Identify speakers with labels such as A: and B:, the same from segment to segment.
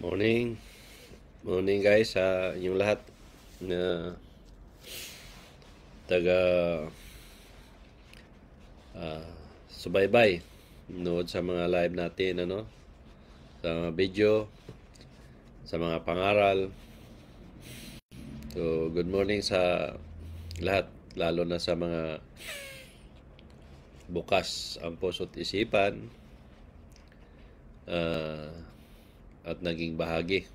A: Morning. Morning guys sa inyong lahat na taga subaybay. Nood sa mga live natin, sa mga video, sa mga pangaral. So, good morning sa lahat, lalo na sa mga bukas ang puso't isipan at naging bahagi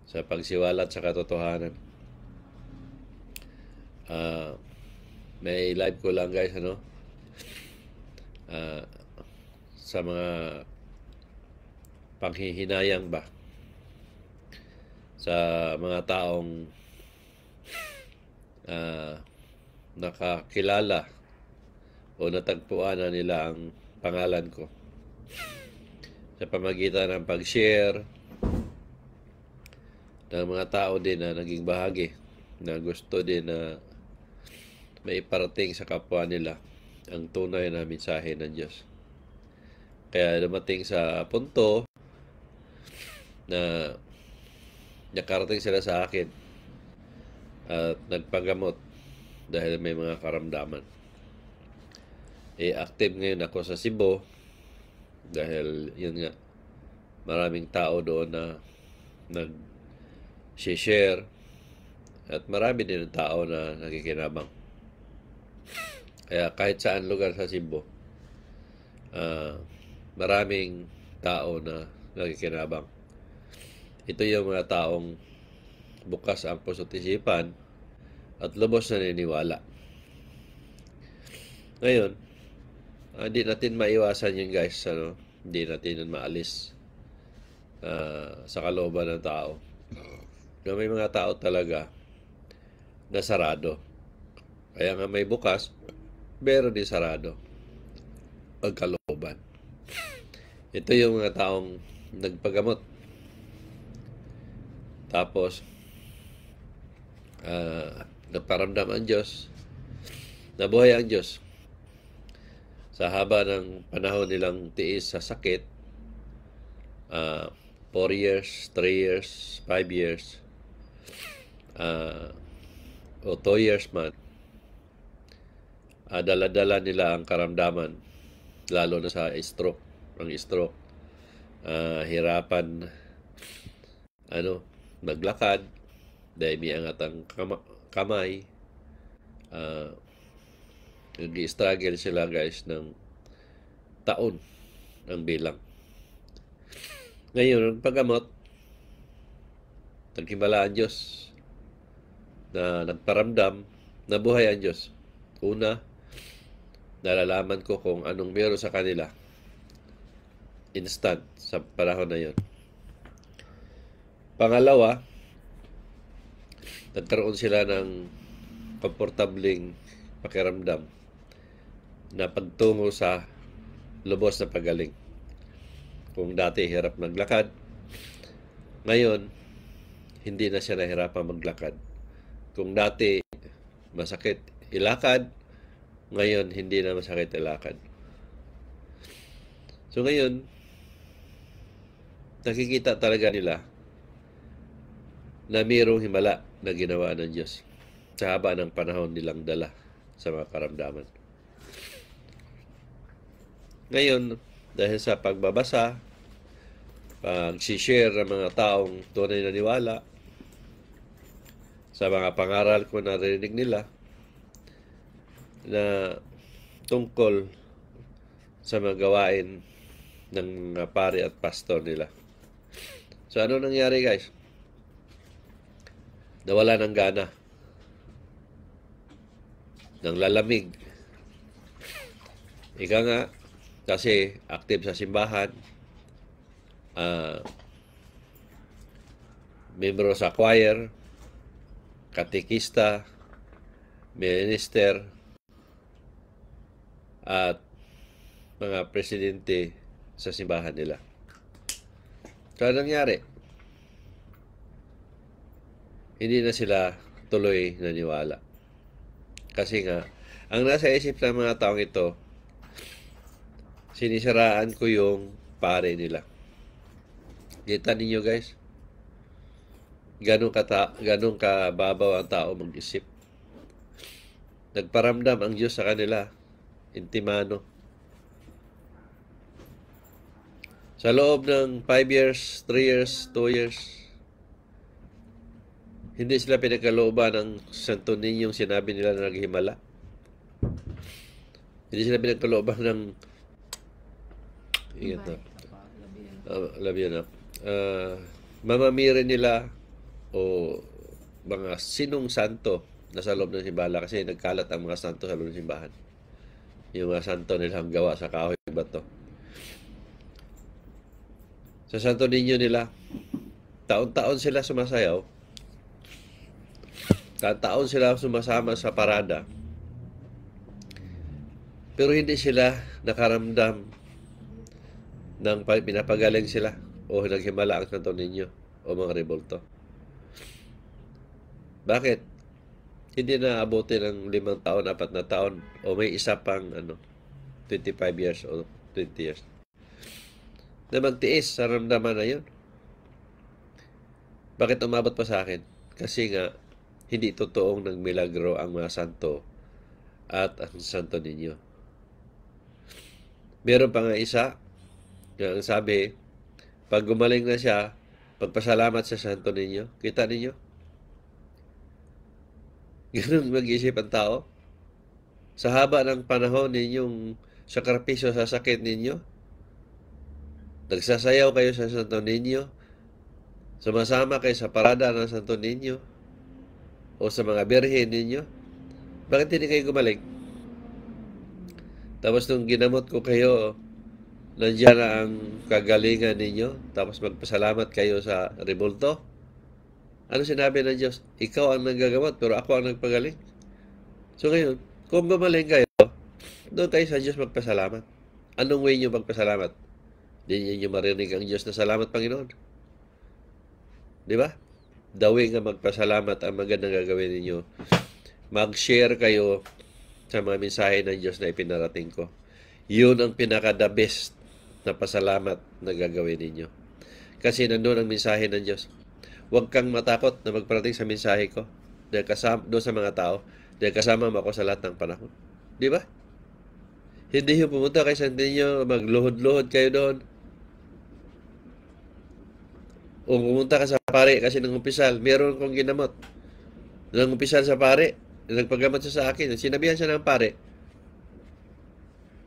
A: sa pagsiwalat sa katotohanan. May live ko lang guys, sa mga panghihinayang ba sa mga taong nakakilala o natagpuan na nila ang pangalan ko sa pamagitan ng pag-share ng mga tao din na naging bahagi na gusto din na maiparating sa kapwa nila ang tunay na mensahe ng Diyos. Kaya dumating sa punto na nakarating sila sa akin at nagpagamot dahil may mga karamdaman. Active ngayon ako sa Cebu dahil yun nga, maraming tao doon na nag-share at marami din ang tao na nakikinabang. Kaya kahit saan lugar sa Cebu, maraming tao na nakikinabang. Ito yung mga taong bukas ang puso't isipan at lubos na naniniwala. Ngayon, hindi natin maiwasan yun guys, hindi natin yun maalis sa kalooban ng tao. Na may mga tao talaga na sarado. Kaya nga may bukas, meron din sarado ang kalooban. Ito yung mga taong nagpagamot. Tapos, naparamdam ang Diyos, nabuhay ang Diyos. Sa haba ng panahon nilang tiis sa sakit, 4 years, 3 years, 5 years, o 2 years man, dala-dala nila ang karamdaman, lalo na sa stroke. Ang stroke, hirapan, maglakad, dahil may angat ang kamay, nag-struggle sila guys ng taon ang bilang. Ngayon, ang paggamot, naghimala ang Diyos na nagparamdam, nabuhay ang Diyos. Una, nalalaman ko kung anong meron sa kanila. Instant sa panahon na yun. Pangalawa, nagkaroon sila ng komportabling pakiramdam na pagtungo sa lubos na pagaling. Kung dati hirap maglakad, ngayon hindi na siya nahirapan maglakad. Kung dati masakit ilakad, ngayon hindi na masakit ilakad. So ngayon, nakikita talaga nila na mayroong himala na ginawa ng Diyos sa haba ng panahon nilang dala sa mga karamdaman. Ngayon, dahil sa pagbabasa, pag-share ng mga taong tunay na niwala sa mga pangaral ko na narinig nila na tungkol sa mga gawain ng mga pari at pastor nila. So, ano nangyari guys? Nawala ng gana. Nang lalamig. Ika nga, kasi active sa simbahan, membro sa choir, katekista, minister, at mga presidente sa simbahan nila. So, anong nangyari? Hindi na sila tuloy naniwala. Kasi nga, ang nasa isip ng mga taong ito, sinisiraan ko yung pare nila. Kita ninyo guys, ganun kababaw ang tao mag-isip. Nagparamdam ang Diyos sa kanila, intimano. Sa loob ng 5 years, 3 years, 2 years, hindi sila pinagkalooban ng Santo Niñong sinabi nila na naghimala. Hindi sila pinagkalooban ng labi mamamiri nila o mga sinong santo na sa loob ng simbahan, kasi nagkalat ang mga santo sa loob ng simbahan. Yung mga santo nilang gawa sa kahoy bato. Sa Santo Niño nila, taon-taon sila sumasayaw. Taon sila sumasama sa parada. Pero hindi sila nakaramdam ng pinapagaling sila o naghimala ang Santo Niño o mga rebulto. Bakit? Hindi na abutin ng 5 taon, 4 na taon o may isa pang 25 years o 20 years na magtiis sa ramdaman na yun. Bakit umabot pa sa akin? Kasi nga, hindi totoong nagmilagro ang mga santo at ang Santo Niño. Meron pa nga isa, na ang sabi, pag gumaling na siya, pagpasalamat sa Santo Niño. Kita ninyo? Ganun mag-isip ang tao. Sa haba ng panahon ninyong sakripisyo sa sakit ninyo, nagsasayaw kayo sa Santo Niño, sumasama kayo sa parada ng Santo Niño, o sa mga birhen ninyo, bakit hindi kayo gumaling? Tapos nung ginamot ko kayo, nandiyan na ang kagalingan ninyo, tapos magpasalamat kayo sa rebulto. Ano sinabi ng Diyos? Ikaw ang nanggagamot, pero ako ang nagpagaling. So ngayon, kung gumaling kayo, doon kayo sa Diyos magpasalamat. Anong way nyo magpasalamat? Hindi nyo marinig ang Diyos na salamat, Panginoon. Di ba? The way nga magpasalamat ang magandang gagawin ninyo. Mag-share kayo sa mga mensahe ng Diyos na ipinarating ko. Yun ang pinaka-the best na pasalamat na gagawin ninyo. Kasi nandun ang mensahe ng Diyos. Huwag kang matakot na magparating sa mensahe ko. Dahil kasama doon sa mga tao. Dahil kasama mo ako sa lahat ng panahon. Di ba? Hindi yung pumunta kay Santo Niño, magluhod-luhod kayo doon. O pumunta ka sa pare kasi nang umpisal, meron kong ginamot. Nang umpisal sa pare, nagpagamot siya sa akin. Sinabihan siya ng pare.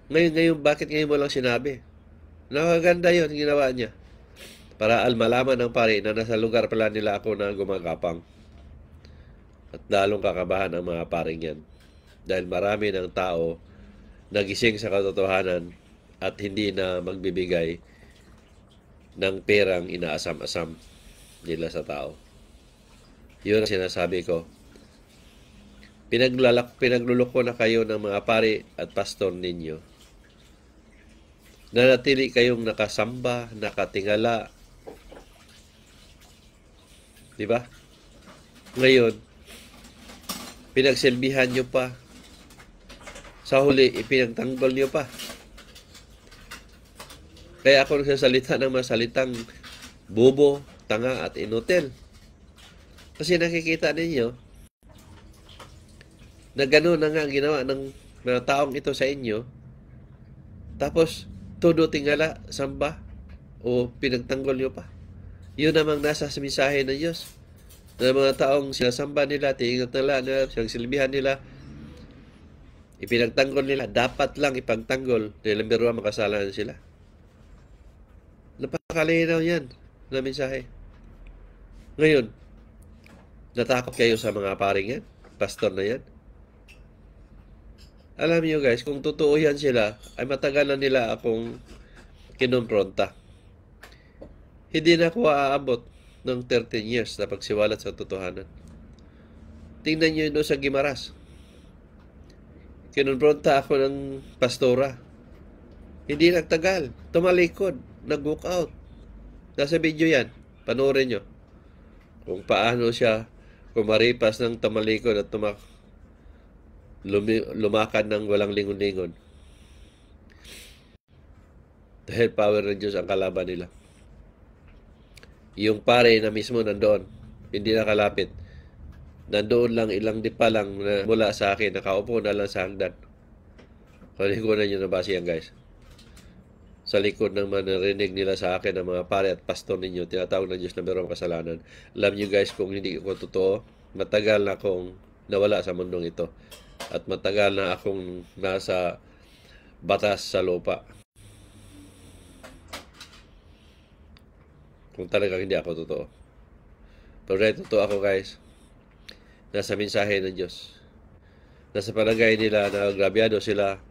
A: Ngayon, bakit ngayon mo lang sinabi? Nakaganda yun, ginawa niya. Para malaman ng pare na nasa lugar pala nila ako na gumagapang. At lalong kakabahan ang mga paring yan. Dahil marami ng tao nagising sa katotohanan at hindi na magbibigay ng perang inaasam-asam nila sa tao. Yun ang sinasabi ko. Pinagluloko na kayo ng mga pari at pastor ninyo. Nanatili kayong nakasamba, nakatingala. Di ba? Ngayon, pinagsilbihan nyo pa. Sa huli, ipinagtanggol nyo pa. Kaya ako nagsasalita ng mga salitang bobo, tanga at inutil. Kasi nakikita ninyo na gano'n na nga ang ginawa ng mga taong ito sa inyo. Tapos, todo tingala, samba, o pinagtanggol nyo pa. Yun namang nasa sa mensahe ng Diyos. Na mga taong sinasamba nila, tingatala nila, silbihan nila, ipinagtanggol nila, dapat lang ipagtanggol dahil biruan makasalanan sila. Napakalinaw yan na mensahe. Ngayon, natakot kayo sa mga paring yan? Pastor na yan? Alam niyo guys, kung totoo yan sila, ay matagal na nila akong kinumpronta. Hindi na ako aabot ng 13 years na pagsiwalat sa totohanan. Tingnan niyo doon sa Gimaras. Kinumpronta ako ng pastora. Hindi nagtagal. Tumalikod. Nag-walk out. Nasa video yan. Panoorin nyo. Kung paano siya kumaripas ng tumalikod at lumakad ng walang lingon-lingon. Dahil power ng Diyos ang kalaban nila. Yung pare na mismo nandoon, hindi nakalapit. Nandoon lang, ilang dipa lang na mula sa akin, nakaupo na lang sa hagdan. Kalikunan nyo na ba siya, guys? Sa likod ng manarinig nila sa akin ng mga pare at pastor ninyo, tinatawag ng Diyos na mayroong kasalanan. Alam nyo guys, kung hindi ko totoo, matagal na akong nawala sa mundong ito. At matagal na akong nasa batas sa lupa. Kung talagang hindi ako totoo. Pero dahil totoo ako guys, nasa mensahe ng Diyos. Nasa palagay nila na agrabyado sila,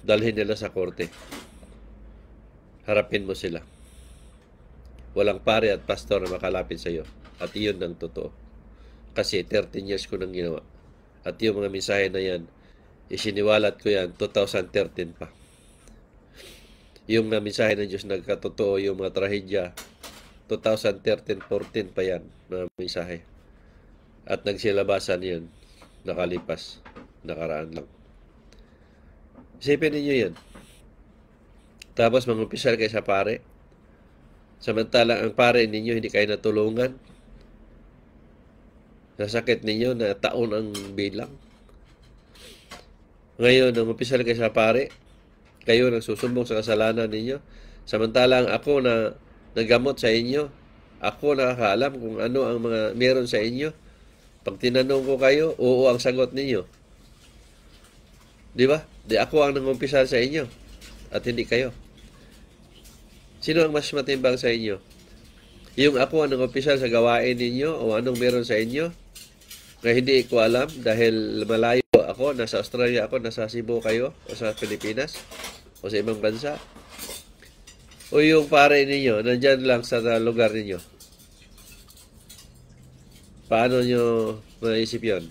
A: dalhin nila sa korte. Harapin mo sila. Walang pare at pastor na makalapit sa iyo. At iyon ang totoo. Kasi 13 years ko nang ginawa. At yung mga mensahe na yan, isiniwalat ko yan 2013 pa. Yung mga mensahe ng Diyos nagkatotoo, yung mga trahedya, 2013-14 pa yan, mga mensahe. At nagsilabasan yan, nakalipas, nakaraan lang. Isipin ninyo yan. Tapos mag-umpisal kayo sa pare. Samantalang ang pare ninyo hindi kayo natulungan. Nasakit ninyo na taon ang bilang. Ngayon, mag-umpisal kayo sa pare. Kayo nagsusumbong sa kasalanan ninyo. Samantalang ako na nagamot sa inyo. Ako nakakaalam kung ano ang mga meron sa inyo. Pag tinanong ko kayo, oo ang sagot ninyo. Di ba? Di ako ang nangumpisal sa inyo. At hindi kayo. Sino ang mas matimbang sa inyo? Yung ako ang nangumpisal sa gawain ninyo o anong meron sa inyo? Na hindi ko alam dahil malayo ako, nasa Australia ako, nasa Cebu kayo, o sa Pilipinas, o sa ibang bansa. O yung pare ninyo, nandyan lang sa lugar ninyo. Paano nyo maisip yun?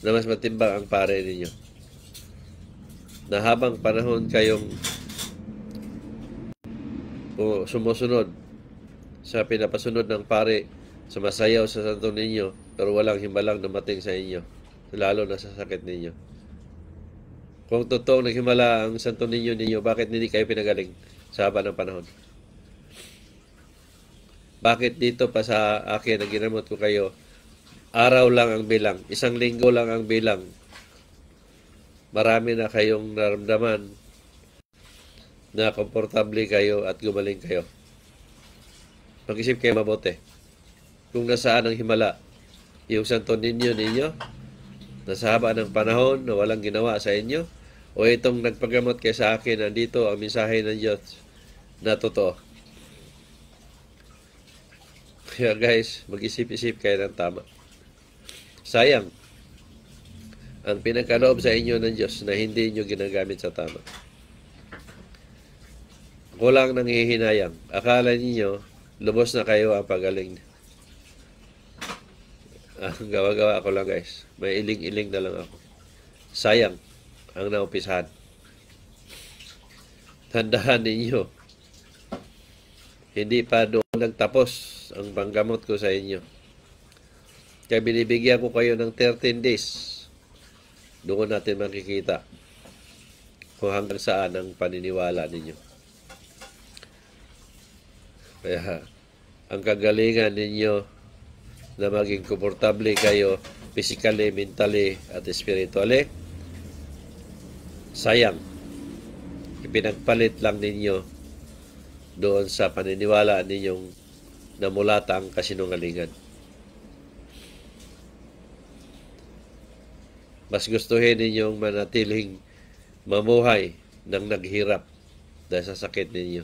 A: Na mas matimbang ang pare ninyo. Na habang panahon kayong sumusunod sa pinapasunod ng pare, sumasayaw sa Santo Niño, pero walang himbalang dumating sa inyo, lalo na sa sakit ninyo. Kung totoong naghimala ang Santo Niño ninyo, bakit hindi kayo pinagaling sa haba ng panahon? Bakit dito pa sa akin na ginamot ko kayo, araw lang ang bilang, isang linggo lang ang bilang, marami na kayong naramdaman na komportable kayo at gumaling kayo. Mag-isip kayo mabuti. Kung nasaan ang himala, yung Santo Niño ninyo, nasa haba ng panahon na walang ginawa sa inyo, o itong nagpagamot kayo sa akin, nandito ang mensahe ng Diyos na totoo. Kaya guys, mag-isip-isip kayo ng tama. Sayang ang pinagkaloob sa inyo ng Diyos na hindi nyo ginagamit sa tama. Kulang nanghihinayang. Akala niyo lubos na kayo ang pagaling. Gawa-gawa ako lang guys. May iling-iling na lang ako. Sayang ang naumpisahan. Tandaan ninyo, hindi pa doon nagtapos ang panggamot ko sa inyo. Kaya binibigyan ko kayo ng 13 days. Doon natin makikita kung hanggang saan ang paniniwala ninyo. Kaya, ang kagalingan ninyo na maging komportable kayo physically, mentally, at spiritually, sayang. Ipinagpalit lang ninyo doon sa paniniwala ninyong namulatang kasinungalingan. Mas gustuhin ninyong manatiling mamuhay ng naghirap dahil sa sakit ninyo,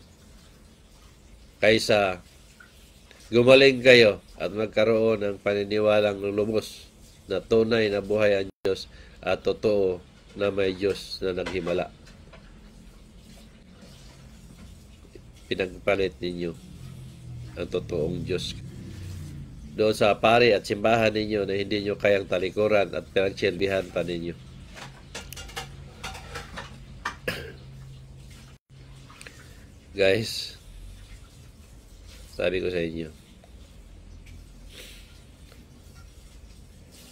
A: kaysa gumaling kayo at magkaroon ng paniniwalang lubos na tunay na buhay ang Diyos at totoo na may Diyos na naghimala. Pinagpalit ninyo ang totoong Diyos doon sa pari at simbahan ninyo na hindi nyo kayang talikuran at pinagsilbihan pa ninyo. Guys, sabi ko sa inyo,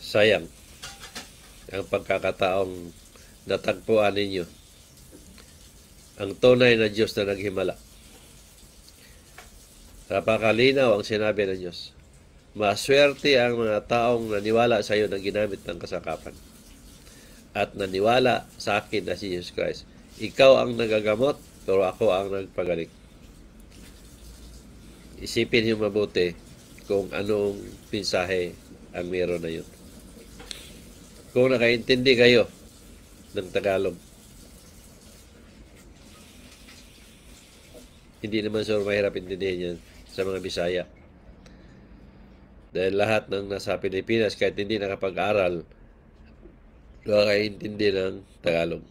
A: sayang ang pagkakataong natagpuan ninyo ang tunay na Diyos na naghimala. Napakalinaw ang sinabi ng Diyos. Maswerte ang mga taong naniwala sa iyo na ginamit ng kasangkapan at naniwala sa akin na si Jesus Christ. Ikaw ang nagagamot, pero ako ang nagpagaling. Isipin niyo mabuti kung anong mensahe ang meron na yun. Kung nakaintindi kayo ng Tagalog, hindi naman sure mahirap intindihin yan sa mga Bisaya. Dahil lahat ng nasa Pilipinas, kahit hindi nakapag-aral, nakakaintindi ng Tagalog.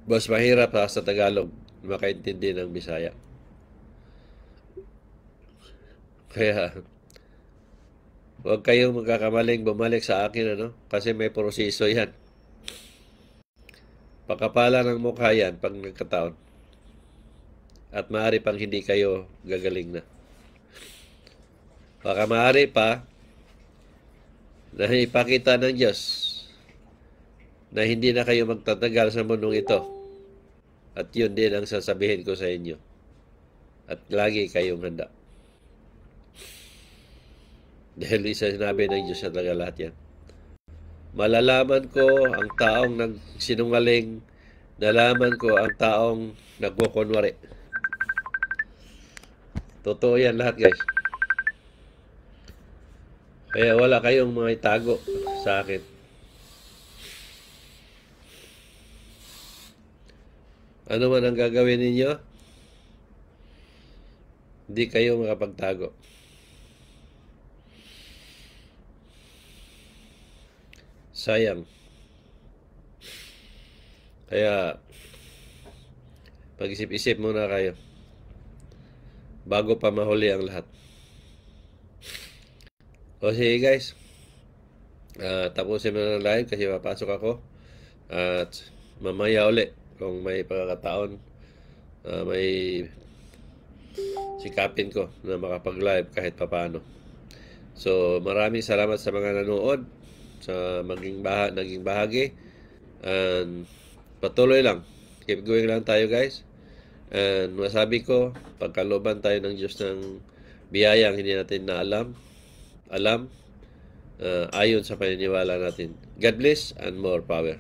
A: Mas mahirap sa Tagalog makaintindi ng Bisaya. Kaya, huwag kayong magkakamaling bumalik sa akin, kasi may proseso yan. Pakapala ng mukha yan pag nagkataon. At maaari pang hindi kayo gagaling na. Baka maaari pa na ipakita ng Diyos na hindi na kayo magtatagal sa mundong ito. At yun din ang sasabihin ko sa inyo. At lagi kayong handa. Dahil isa sinabi ng Diyos sa taga lahat yan. Malalaman ko ang taong nagsinungaling, nalaman ko ang taong nagkukunwari. Totoo yan lahat, guys. Kaya wala kayong mga itago sa akin. Ano man ang gagawin ninyo, hindi kayo makapagtago. Sayang. Kaya, pag-isip-isip muna kayo bago pa mahuli ang lahat. O sige guys, tapusin mo na ng live kasi papasok ako. At mamaya uli kung may pagkakataon, may sikapin ko na makapag-live kahit papano. So maraming salamat sa mga nanood, sa naging bahagi. And patuloy lang, keep going lang tayo guys. And masabi ko, pagkalooban tayo ng Diyos ng biyayang hindi natin na alam, ayon sa paniniwala natin. God bless and more power.